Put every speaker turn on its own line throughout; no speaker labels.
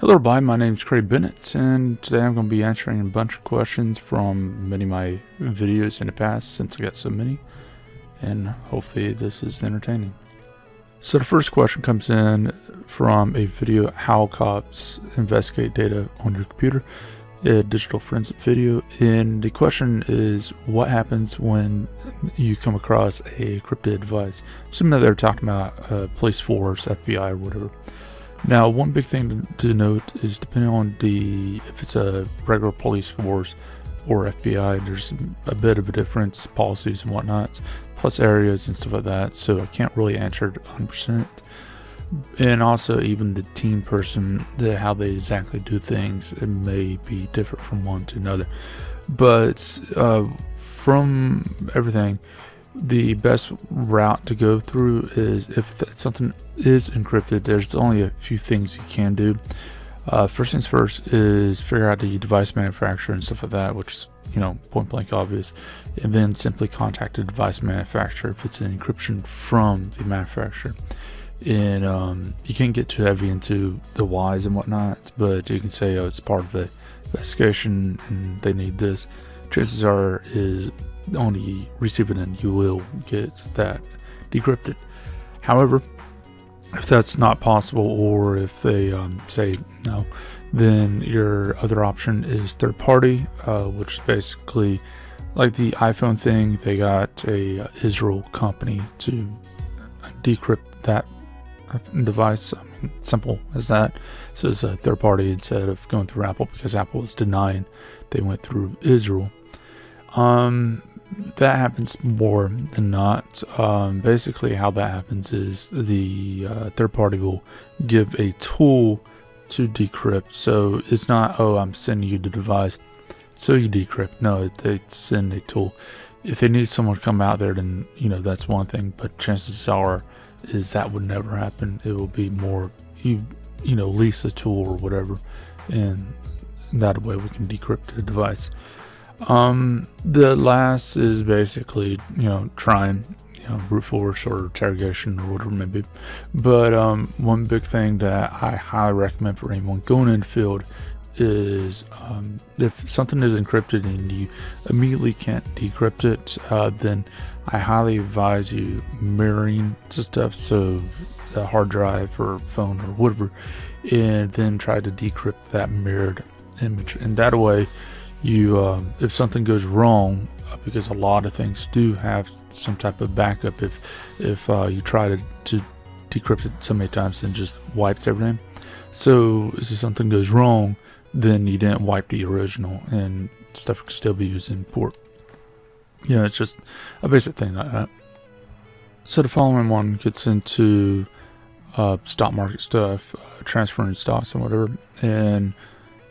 Hello everybody, my name is Craig Bennett, and today I'm going to be answering a bunch of questions from many of my videos in the past since I got so many, and hopefully this is entertaining. So the first question comes in from a video, How Cops Investigate Data on Your Computer, a digital forensic video, and the question is, what happens when you come across a encrypted device? Assuming that they're talking about police force, FBI, or whatever. Now, one big thing to note is depending on if it's a regular police force or FBI, there's a bit of a difference, policies and whatnot, plus areas and stuff like that, so I can't really answer it 100%. And also, even the team person, how they exactly do things, it may be different from one to another. But from everything, the best route to go through is if something is encrypted, there's only a few things you can do. First things first is figure out the device manufacturer and stuff like that, which is, point blank obvious, and then simply contact the device manufacturer if it's an encryption from the manufacturer. And you can't get too heavy into the whys and whatnot, but you can say, oh, it's part of the investigation and they need this. Chances are is on the receiving end you will get that decrypted. However, if that's not possible, or if they say no, then your other option is third party, which is basically like the iPhone thing. They got a Israel company to decrypt that device. I mean, simple as that. So it's a third party instead of going through Apple, because Apple is denying they went through Israel. That happens more than not. Basically how that happens is the third party will give a tool to decrypt. So it's not, oh, I'm sending you the device so you decrypt. No, they send a tool. If they need someone to come out there, then that's one thing, but chances are is that would never happen. It will be more you lease a tool or whatever, and that way we can decrypt the device. The last is basically, trying, brute force or interrogation or whatever it may be. But, one big thing that I highly recommend for anyone going in the field is, if something is encrypted and you immediately can't decrypt it, then I highly advise you mirroring stuff, so the hard drive or phone or whatever, and then try to decrypt that mirrored image. And that way, you if something goes wrong, because a lot of things do have some type of backup, if you try to decrypt it so many times and just wipes everything. So if something goes wrong, then you didn't wipe the original and stuff can still be used in port. It's just a basic thing like that. So the following one gets into stock market stuff, transferring stocks and whatever. And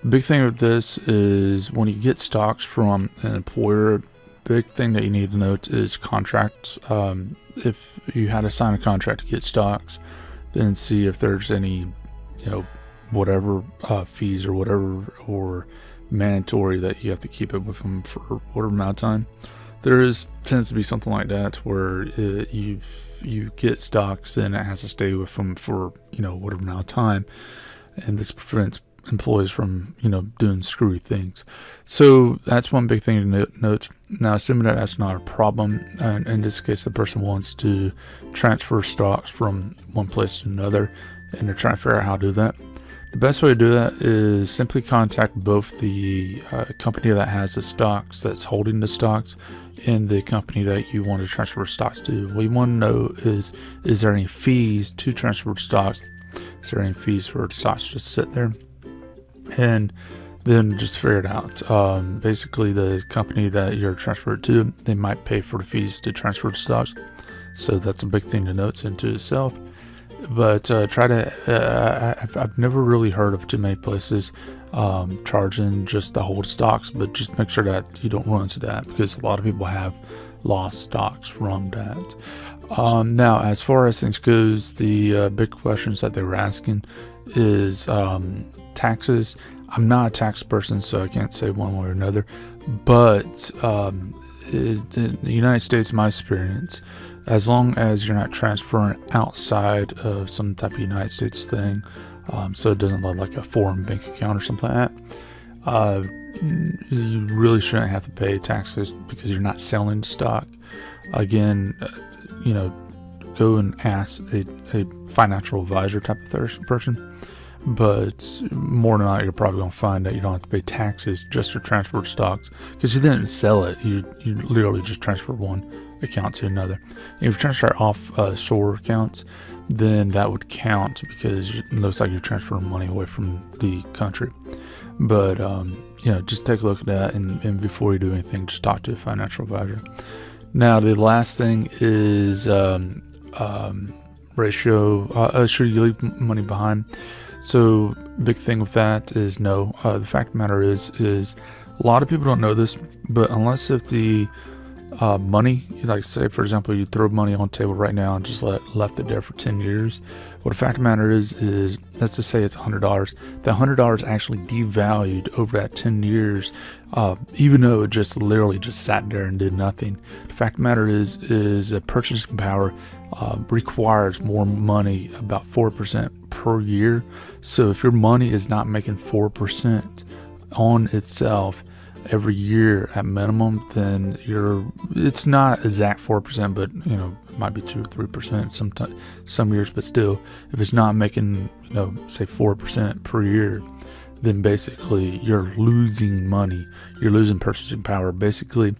the big thing with this is when you get stocks from an employer, big thing that you need to note is contracts. If you had to sign a contract to get stocks, then see if there's any, whatever fees or whatever, or mandatory that you have to keep it with them for whatever amount of time. Tends to be something like that where you get stocks, then it has to stay with them for whatever amount of time, and this prevents employees from doing screwy things. So that's one big thing to note. Now, assuming that that's not a problem, and in this case the person wants to transfer stocks from one place to another, and they're trying to figure out how to do that, the best way to do that is simply contact both the company that has the stocks, that's holding the stocks, and the company that you want to transfer stocks to. What you want to know is there any fees to transfer stocks? Is there any fees for the stocks to sit there? And then just figure it out. Basically, the company that you're transferred to, they might pay for the fees to transfer the stocks. So that's a big thing to note into itself. But try to, I've never really heard of too many places charging just the hold stocks, but just make sure that you don't run into that, because a lot of people have lost stocks from that. Now, as far as things goes, the big questions that they were asking is taxes. I'm not a tax person, so I can't say one way or another, but in the United States, my experience, as long as you're not transferring outside of some type of United States thing, so it doesn't look like a foreign bank account or something like that. You really shouldn't have to pay taxes because you're not selling stock. Again, go and ask a financial advisor type of person, but more than not, you're probably going to find that you don't have to pay taxes just to transfer stocks because you didn't sell it. You literally just transfer one account to another. And if you transfer offshore accounts, then that would count because it looks like you're transferring money away from the country. But just take a look at that, and before you do anything, just talk to a financial advisor. Now, the last thing is ratio. Should you leave money behind? So, big thing with that is no. The fact of the matter is a lot of people don't know this, but unless if the money, like say for example, you throw money on the table right now and just left it there for 10 years. What the fact of the matter is let's just say it's $100. The $100 actually devalued over that 10 years, even though it just literally just sat there and did nothing. The fact of the matter is purchasing power requires more money, about 4% per year. So if your money is not making 4% on itself every year at minimum, then it's not exact 4%, but it might be 2 or 3% some years, but still, if it's not making say 4% per year, then basically you're losing money, you're losing purchasing power. Basically,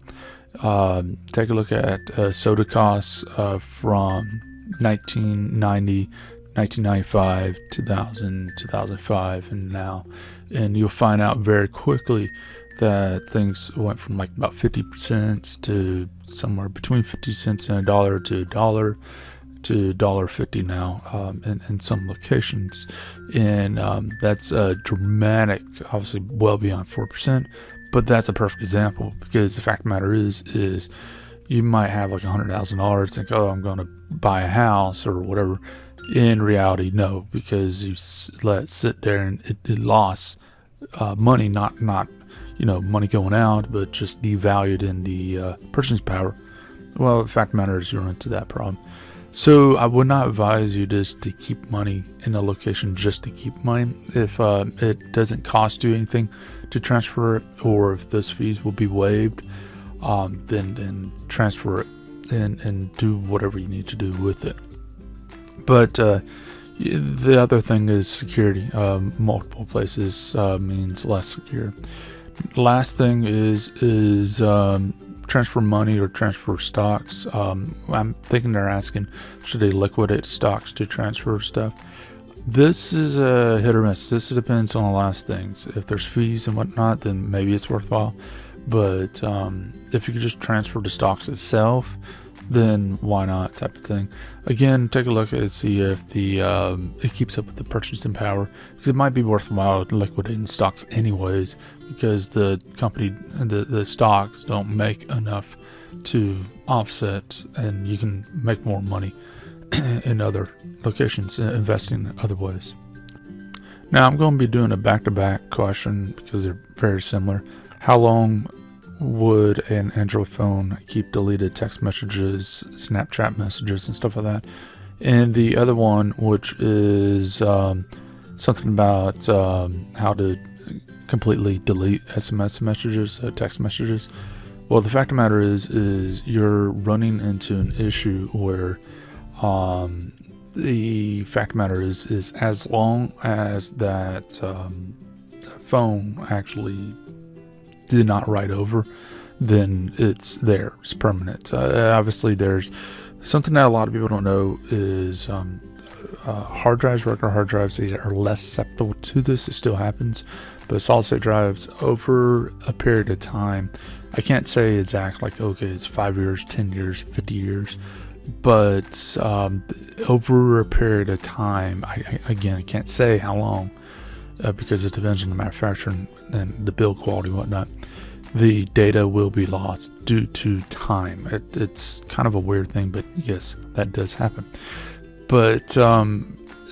take a look at soda costs from 1990, 1995, 2000, 2005, and now, and you'll find out very quickly that things went from like about 50% to somewhere between 50 cents and $1 to $1 to $1.50 now in some locations, and that's dramatic, obviously well beyond 4%. But that's a perfect example because the fact of the matter is you might have like $100,000, think, oh, I'm going to buy a house or whatever. In reality, no, because you let it sit there and it lost money, not money going out, but just devalued in the purchasing power. Well, the fact of the matter is you're into that problem. So I would not advise you just to keep money in a location just to keep money. If it doesn't cost you anything to transfer it, or if those fees will be waived, then transfer it and do whatever you need to do with it. But the other thing is security. Multiple places means less secure. Last thing is transfer money or transfer stocks. I'm thinking they're asking, should they liquidate stocks to transfer stuff? This is a hit or miss. This depends on the last things. If there's fees and whatnot, then maybe it's worthwhile. But if you could just transfer the stocks itself, then why not, type of thing. Again, take a look and see if it keeps up with the purchasing power, because it might be worthwhile liquidating stocks anyways, because the company, the stocks don't make enough to offset, and you can make more money in other locations, investing in other ways. Now I'm going to be doing a back-to-back question because they're very similar. How long would an Android phone keep deleted text messages, Snapchat messages, and stuff like that? And the other one, which is something about how to completely delete SMS messages, text messages. Well, the fact of the matter is you're running into an issue where the fact of the matter is as long as that phone actually did not write over, then it's there, it's permanent. Obviously there's something that a lot of people don't know is hard drives, regular hard drives, they are less susceptible to this. It still happens, but solid state drives, over a period of time, I can't say exact, like, okay, it's 5 years, 10 years, 50 years, but over a period of time, I can't say how long, because it depends on the manufacturer and the build quality and whatnot. The data will be lost due to time. It's kind of a weird thing, but yes, that does happen. But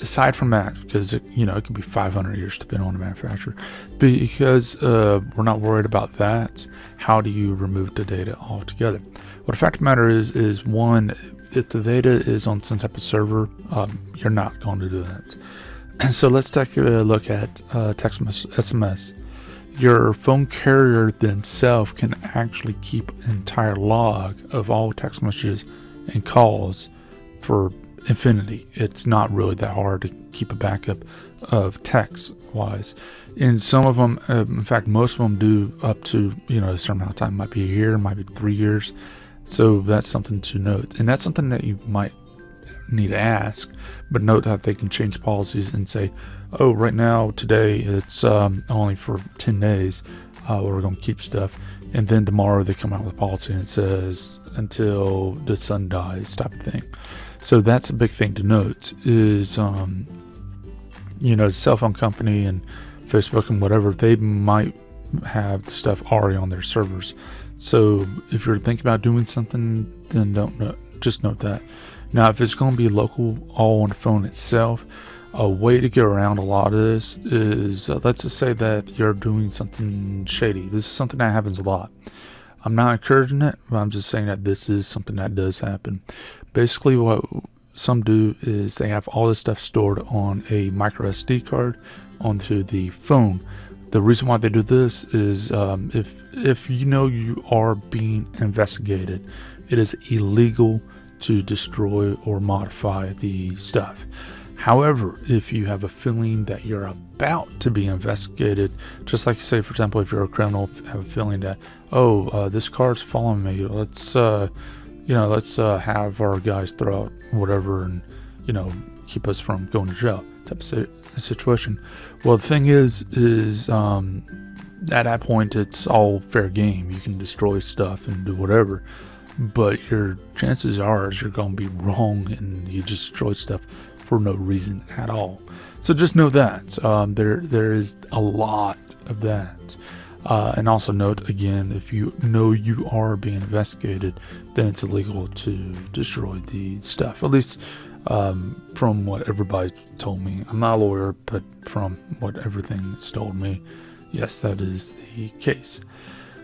aside from that, because it could be 500 years depending on the manufacturer, because we're not worried about that, how do you remove the data altogether? Well, the fact of the matter is one, if the data is on some type of server, you're not going to do that. So let's take a look at text message, SMS. Your phone carrier themselves can actually keep an entire log of all text messages and calls for infinity. It's not really that hard to keep a backup of text wise. And some of them, in fact, most of them do up to, a certain amount of time. Might be a year, might be 3 years. So that's something to note. And that's something that you might need to ask, but note that they can change policies and say, oh, right now, today, it's only for 10 days. We're going to keep stuff. And then tomorrow they come out with a policy and it says until the sun dies type of thing. So that's a big thing to note is, the cell phone company and Facebook and whatever, they might have stuff already on their servers. So if you're thinking about doing something, then just note that. Now, if it's going to be local, all on the phone itself, a way to get around a lot of this is, let's just say that you're doing something shady. This is something that happens a lot. I'm not encouraging it, but I'm just saying that this is something that does happen. Basically, what some do is they have all this stuff stored on a micro SD card onto the phone. The reason why they do this is if you are being investigated, it is illegal to destroy or modify the stuff. However, if you have a feeling that you're about to be investigated, just like, say, for example, if you're a criminal, have a feeling that, this card's following me, let's have our guys throw out whatever and, keep us from going to jail type of situation. Well, the thing is at that point, it's all fair game. You can destroy stuff and do whatever. But your chances are you're going to be wrong and you just destroy stuff for no reason at all. So just know that there is a lot of that. And also note again, if you know you are being investigated, then it's illegal to destroy the stuff. At least from what everybody told me. I'm not a lawyer, but from what everything's told me, yes, that is the case.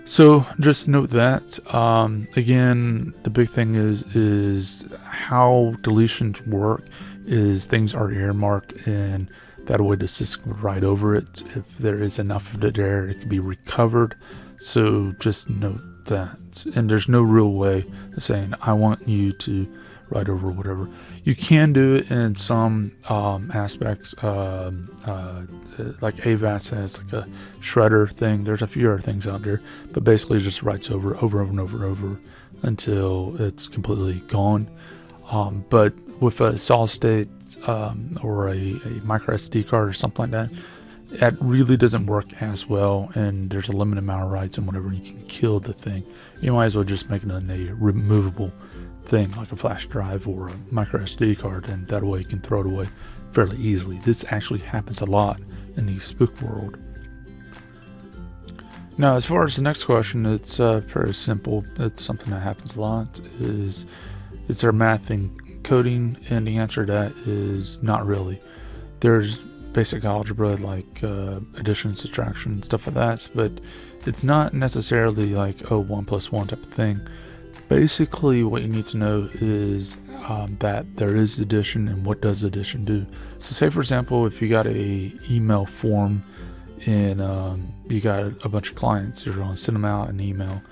So just note that. Again, the big thing is how deletions work is things are earmarked, and that way the system will write over it. If there is enough of it there, it can be recovered. So just note that. And there's no real way of saying, I want you to write over whatever. You can do it in some aspects. Like AVAS has like a shredder thing. There's a few other things out there, but basically it just writes over and over until it's completely gone. But with a solid state or a micro SD card or something like that, it really doesn't work as well, and there's a limited amount of writes and whatever. You can kill the thing. You might as well just make it a removable thing like a flash drive or a micro SD card, and that way you can throw it away fairly easily. This actually happens a lot in the spook world. Now, as far as the next question, it's very simple. It's something that happens a lot. Is there math in coding? And the answer to that is not really. There's basic algebra like addition, subtraction, stuff like that, but it's not necessarily like 1 + 1 type of thing. Basically, what you need to know is that there is addition, and what does addition do. So say, for example, if you got a email form and you got a bunch of clients, you're going to send them out an email.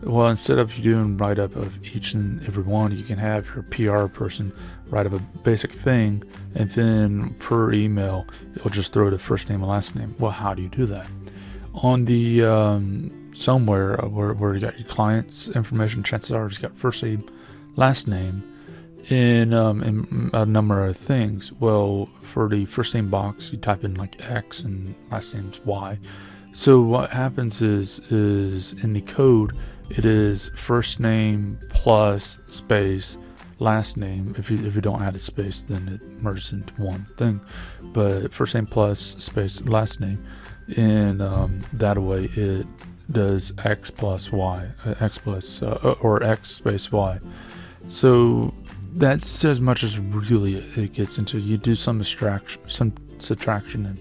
Well, instead of you doing write-up of each and every one, you can have your PR person write up a basic thing, and then per email, it'll just throw the first name and last name. Well, how do you do that? On the somewhere where you got your client's information, chances are it's got first name, last name, and a number of things. Well, for the first name box, you type in like X and last name's Y. So what happens is in the code, it is first name plus space last name. If you don't add a space, then it merges into one thing. But first name plus space last name, and that way it does X plus Y, X plus or X space Y. So that's as much as really it gets into. You do some subtraction and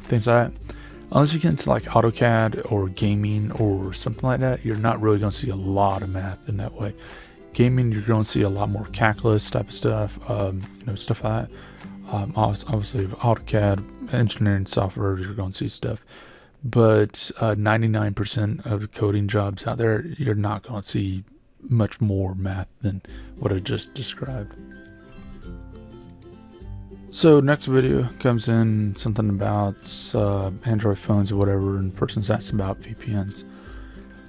things like that. Unless you get into like AutoCAD or gaming or something like that, you're not really going to see a lot of math in that way. Gaming, you're going to see a lot more calculus type of stuff, stuff like that. Obviously, AutoCAD engineering software, you're going to see stuff. But 99% of coding jobs out there, you're not going to see much more math than what I just described. So next video comes in something about Android phones or whatever, and the person's asking about VPNs.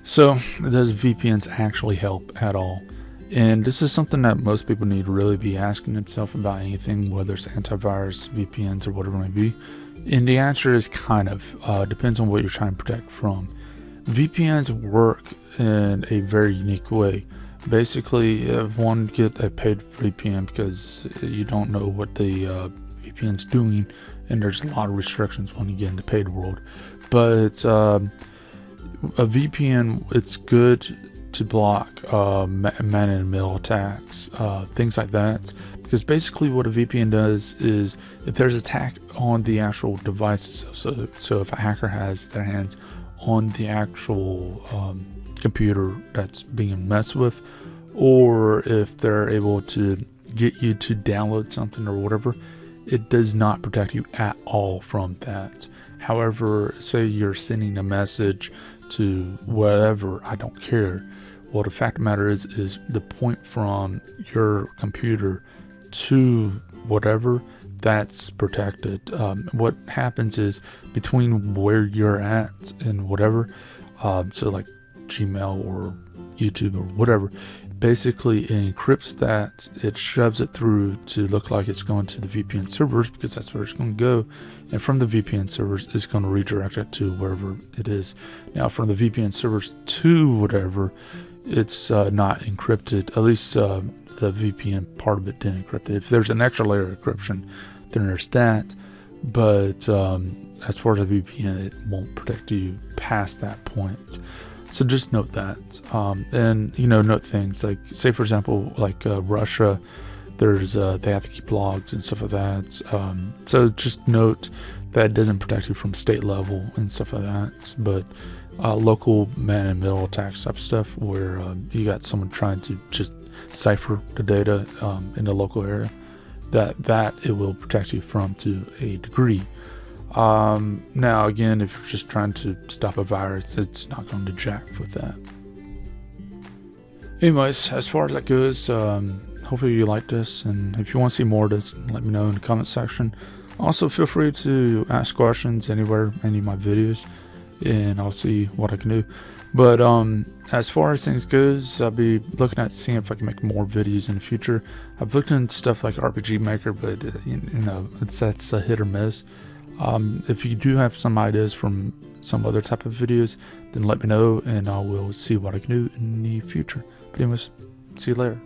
So does VPNs actually help at all? And this is something that most people need to really be asking themselves about anything, whether it's antivirus, VPNs, or whatever it may be. And the answer is kind of, depends on what you're trying to protect from. VPNs work in a very unique way. Basically, if one get a paid VPN because you don't know what the VPN's doing, and there's a lot of restrictions when you get in the paid world. But a VPN, it's good to block man-in-the-middle attacks, things like that. Because basically what a VPN does is, if there's attack on the actual devices, so if a hacker has their hands on the actual computer that's being messed with, or if they're able to get you to download something or whatever, it does not protect you at all from that. However, say you're sending a message to whatever, I don't care. Well, the fact of the matter is the point from your computer to whatever, that's protected. What happens is, between where you're at and whatever, so like Gmail or YouTube or whatever, basically it encrypts that, it shoves it through to look like it's going to the VPN servers, because that's where it's going to go, and from the VPN servers it's going to redirect it to wherever it is. Now from the VPN servers to whatever, it's not encrypted, at least the VPN part of it didn't encrypt it. If there's an extra layer of encryption, then there's that, but as far as a VPN, it won't protect you past that point. So just note that, and note things like, say for example, like Russia, there's they have to keep logs and stuff like that. So just note that it doesn't protect you from state level and stuff like that, but local man-in-the-middle attacks type stuff, where you got someone trying to just cipher the data in the local area, that it will protect you from to a degree. Now again, if you're just trying to stop a virus, it's not going to jack with that. Anyways, as far as that goes, hopefully you like this, and if you want to see more of this, let me know in the comment section. Also, feel free to ask questions anywhere, any of my videos, and I'll see what I can do. But as far as things goes, I'll be looking at seeing if I can make more videos in the future. I've looked into stuff like RPG Maker, but that's a hit or miss. If you do have some ideas from some other type of videos, then let me know, and I will see what I can do in the future. But anyways, see you later.